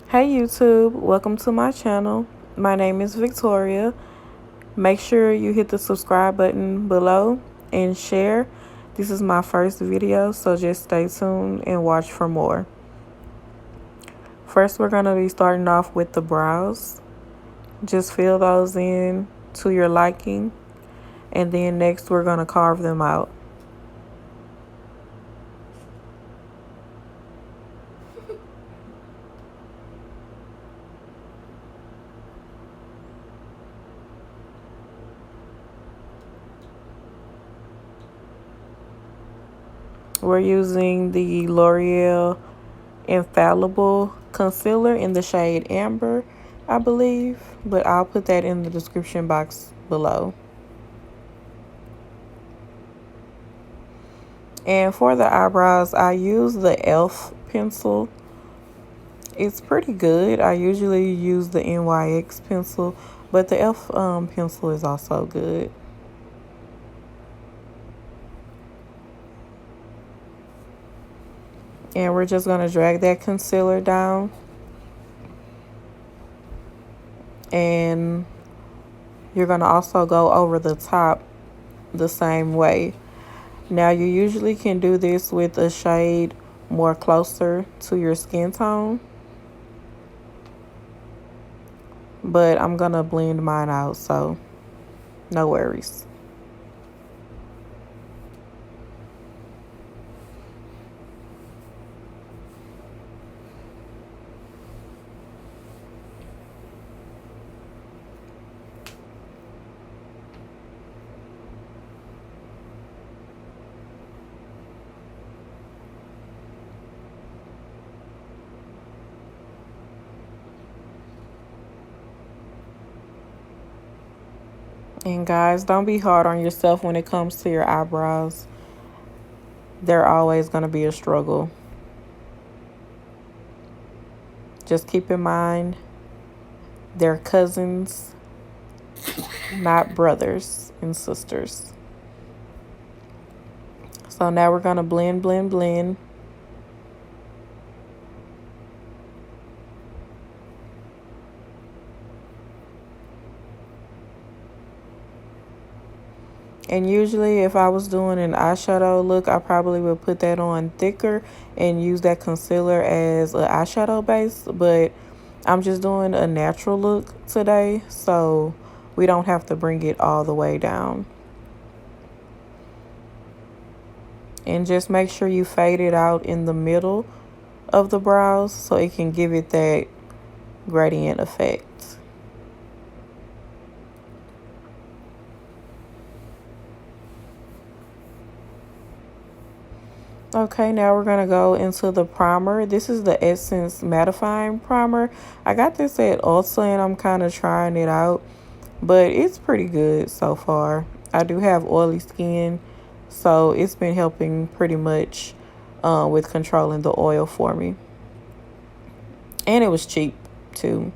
Hey YouTube, welcome to my channel. My name is Victoria. Make sure you hit the subscribe button below and share. This is my first video, so just stay tuned and watch for more. First, we're going to be starting off with the brows. Just fill those in to your liking. And then next, we're going to carve them out. We're using the L'Oreal Infallible Concealer in the shade Amber, I believe. But I'll put that in the description box below. And for the eyebrows, I use the e.l.f. pencil. It's pretty good. I usually use the NYX pencil, but the e.l.f. Pencil is also good. And we're just going to drag that concealer down. And you're going to also go over the top the same way. Now, you usually can do this with a shade more closer to your skin tone. But I'm going to blend mine out, so no worries. And guys, don't be hard on yourself when it comes to your eyebrows. They're always going to be a struggle. Just keep in mind, they're cousins, not brothers and sisters. So now we're going to blend, blend, blend. And usually if I was doing an eyeshadow look, I probably would put that on thicker and use that concealer as an eyeshadow base. But I'm just doing a natural look today, so we don't have to bring it all the way down. And just make sure you fade it out in the middle of the brows so it can give it that gradient effect. Okay, now we're going to go into the primer. This is the Essence Mattifying Primer. I got this at Ulta and I'm kind of trying it out, but it's pretty good so far. I do have oily skin, so it's been helping pretty much with controlling the oil for me. And it was cheap too.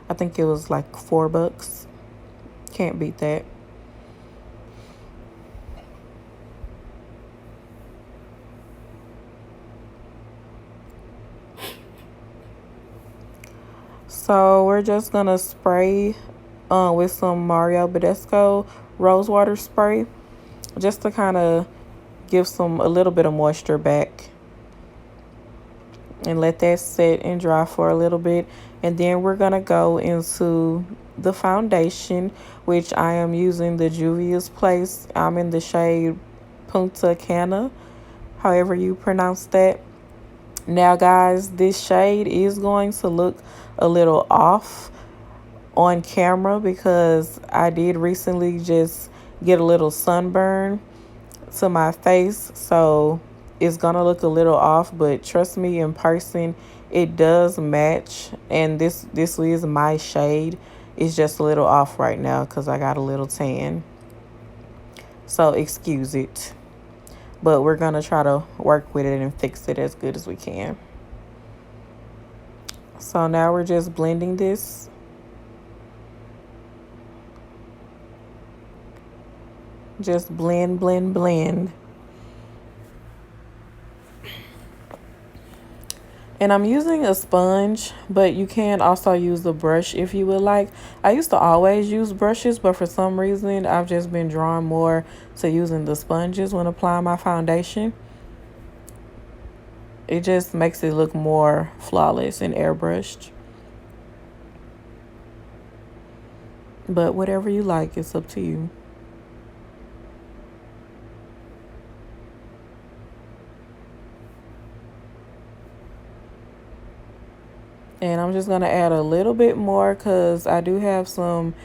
I think it was like $4. Can't beat that. So we're just gonna spray with some Mario Badescu rose water spray, just to kind of give a little bit of moisture back, and let that set and dry for a little bit. And then we're gonna go into the foundation, which I am using the Juvia's Place. I'm in the shade Punta Cana, however you pronounce that. Now guys, this shade is going to look a little off on camera because I did recently just get a little sunburn to my face, so it's gonna look a little off, but trust me, in person it does match. And this is my shade. It's just a little off right now because I got a little tan, so excuse it. But we're going to try to work with it and fix it as good as we can. So now we're just blending this. Just blend, blend, blend. And I'm using a sponge, but you can also use the brush if you would like. I used to always use brushes, but for some reason, I've just been drawn more to using the sponges when applying my foundation. It just makes it look more flawless and airbrushed. But whatever you like, it's up to you. And I'm just going to add a little bit more because I do have some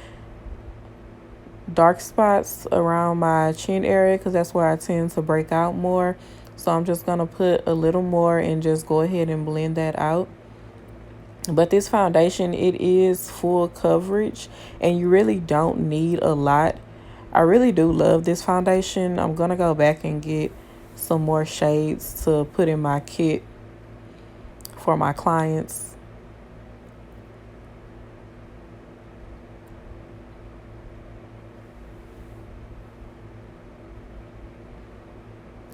dark spots around my chin area because that's where I tend to break out more. So I'm just going to put a little more and just go ahead and blend that out. But this foundation, it is full coverage and you really don't need a lot. I really do love this foundation. I'm going to go back and get some more shades to put in my kit for my clients.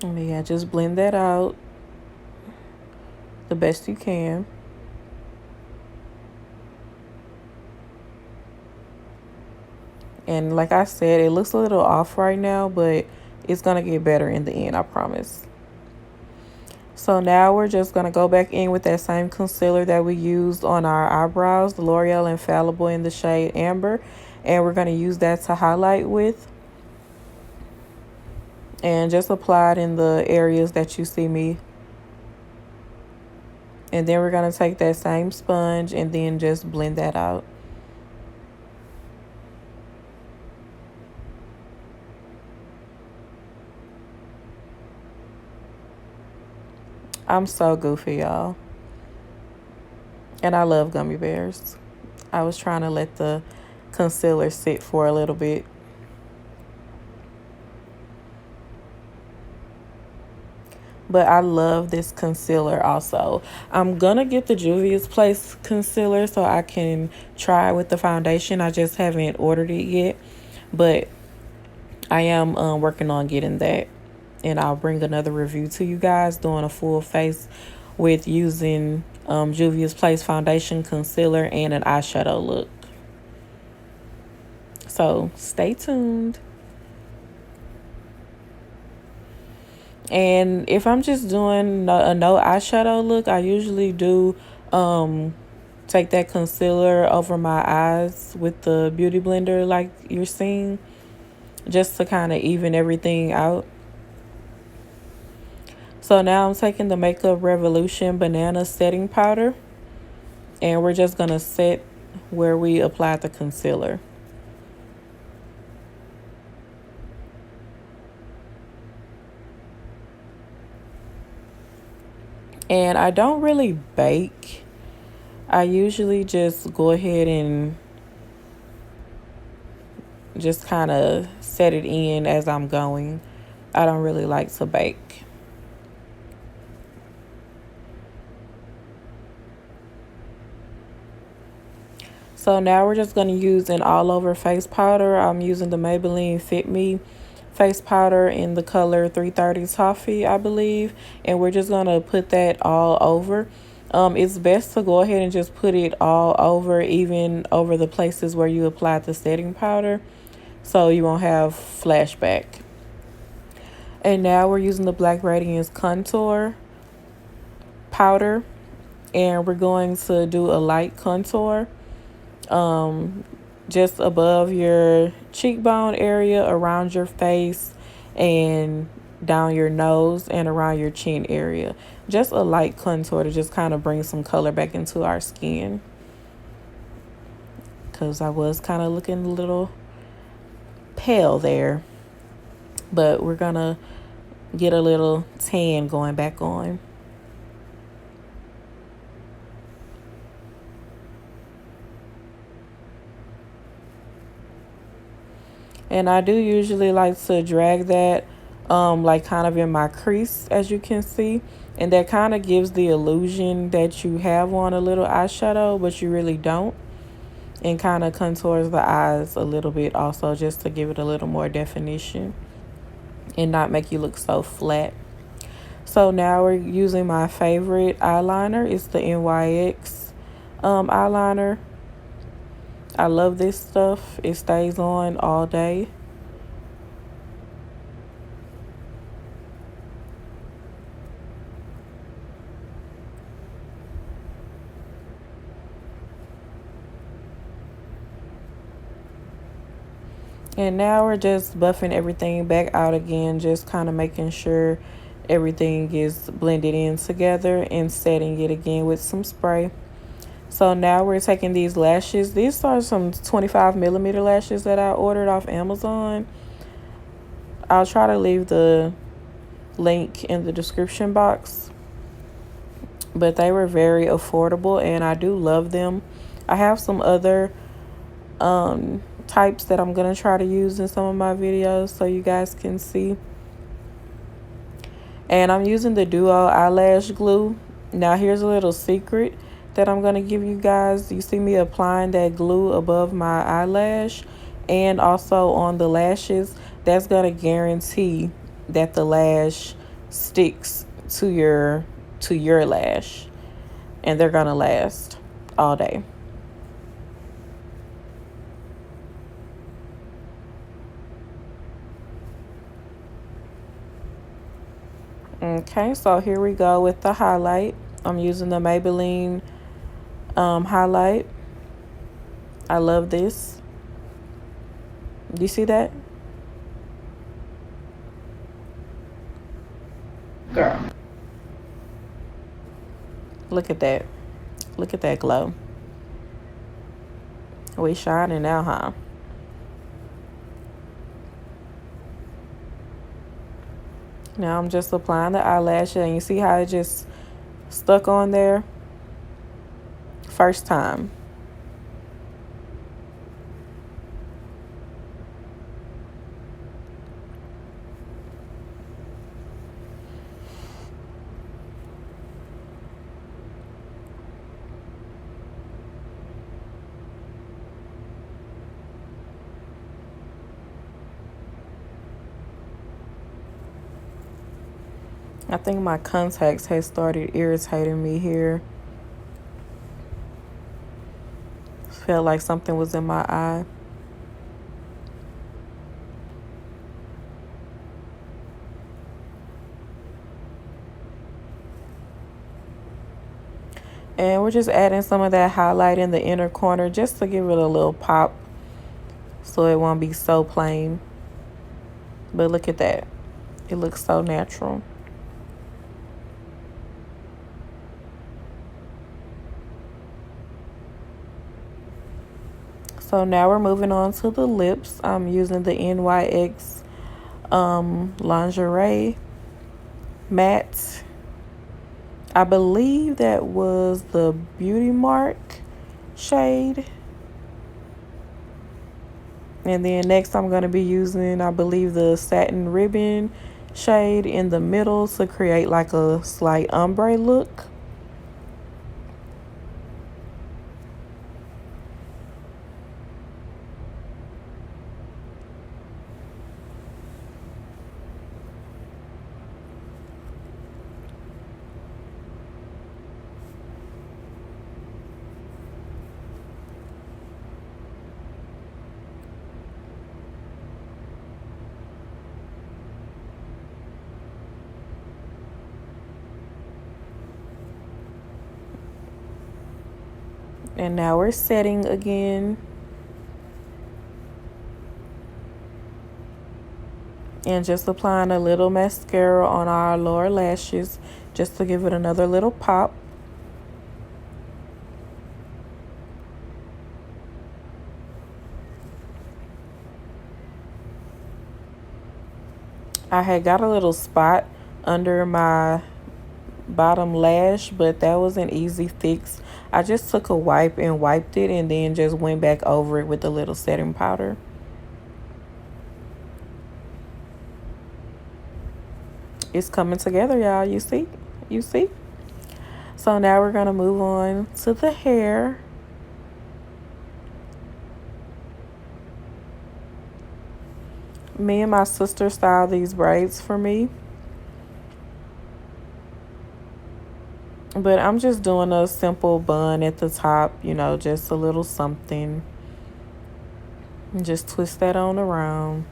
And yeah, just blend that out the best you can. And like I said, it looks a little off right now, but it's going to get better in the end, I promise. So now we're just going to go back in with that same concealer that we used on our eyebrows, the L'Oreal Infallible in the shade Amber. And we're going to use that to highlight with. And just apply it in the areas that you see me. And then we're going to take that same sponge and then just blend that out. I'm so goofy, y'all. And I love gummy bears. I was trying to let the concealer sit for a little bit. But I love this concealer also. I'm going to get the Juvia's Place concealer so I can try it with the foundation. I just haven't ordered it yet. But I am working on getting that. And I'll bring another review to you guys doing a full face with using Juvia's Place foundation, concealer, and an eyeshadow look. So stay tuned. And if I'm just doing a no eyeshadow look, I usually do take that concealer over my eyes with the beauty blender like you're seeing, just to kind of even everything out. So now I'm taking the Makeup Revolution Banana Setting Powder, and we're just going to set where we applied the concealer. And I don't really bake. I usually just go ahead and just kind of set it in as I'm going. I don't really like to bake. So now we're just going to use an all over face powder. I'm using the Maybelline Fit Me face powder in the color 330 Toffee, I believe. And we're just going to put that all over. It's best to go ahead and just put it all over, even over the places where you applied the setting powder, so you won't have flashback. And now we're using the Black Radiance Contour powder. And we're going to do a light contour. Just above your cheekbone area, around your face, and down your nose and around your chin area. Just a light contour to just kind of bring some color back into our skin, because I was kind of looking a little pale there, but we're gonna get a little tan going back on. And I do usually like to drag that like kind of in my crease, as you can see. And that kind of gives the illusion that you have on a little eyeshadow, but you really don't. And kind of contours the eyes a little bit also, just to give it a little more definition and not make you look so flat. So now we're using my favorite eyeliner. It's the NYX eyeliner. I love this stuff. It stays on all day. And now we're just buffing everything back out again, just kind of making sure everything is blended in together and setting it again with some spray. So now we're taking these lashes. These are some 25mm lashes that I ordered off Amazon. I'll try to leave the link in the description box. But they were very affordable and I do love them. I have some other types that I'm gonna try to use in some of my videos so you guys can see. And I'm using the Duo eyelash glue. Now here's a little secret that I'm gonna give you guys. You see me applying that glue above my eyelash and also on the lashes. That's gonna guarantee that the lash sticks to your lash, and they're gonna last all day. Okay, so here we go with the highlight. I'm using the Maybelline highlight. I love this. Do you see that? Girl. Look at that. Look at that glow. We shining now, huh? Now I'm just applying the eyelash, and you see how it just stuck on there? First time. I think my contacts has started irritating me here. Felt like something was in my eye. And we're just adding some of that highlight in the inner corner just to give it a little pop so it won't be so plain. But look at that. It looks so natural. So now we're moving on to the lips. I'm using the NYX lingerie matte. I believe that was the Beauty Mark shade. And then next I'm going to be using, I believe, the Satin Ribbon shade in the middle to create like a slight ombre look. And now we're setting again. And just applying a little mascara on our lower lashes just to give it another little pop. I had got a little spot under my bottom lash, but that was an easy fix. I just took a wipe and wiped it and then just went back over it with a little setting powder. It's coming together, y'all. You see? You see? So now we're going to move on to the hair. Me and my sister styled these braids for me. But I'm just doing a simple bun at the top, you know, just a little something. And just twist that on around.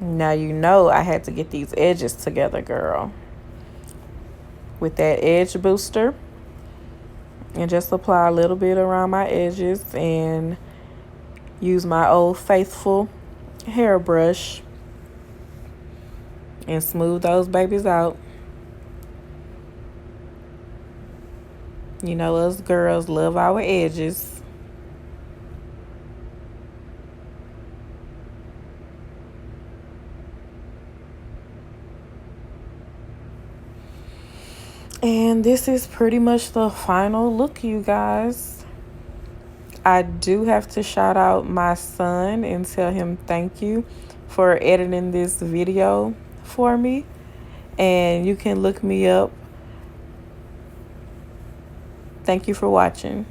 Now you know I had to get these edges together, girl. With that edge booster. And just apply a little bit around my edges and use my old faithful hairbrush and smooth those babies out. You know, us girls love our edges. And this is pretty much the final look, you guys. I do have to shout out my son and tell him thank you for editing this video for me. And you can look me up. Thank you for watching.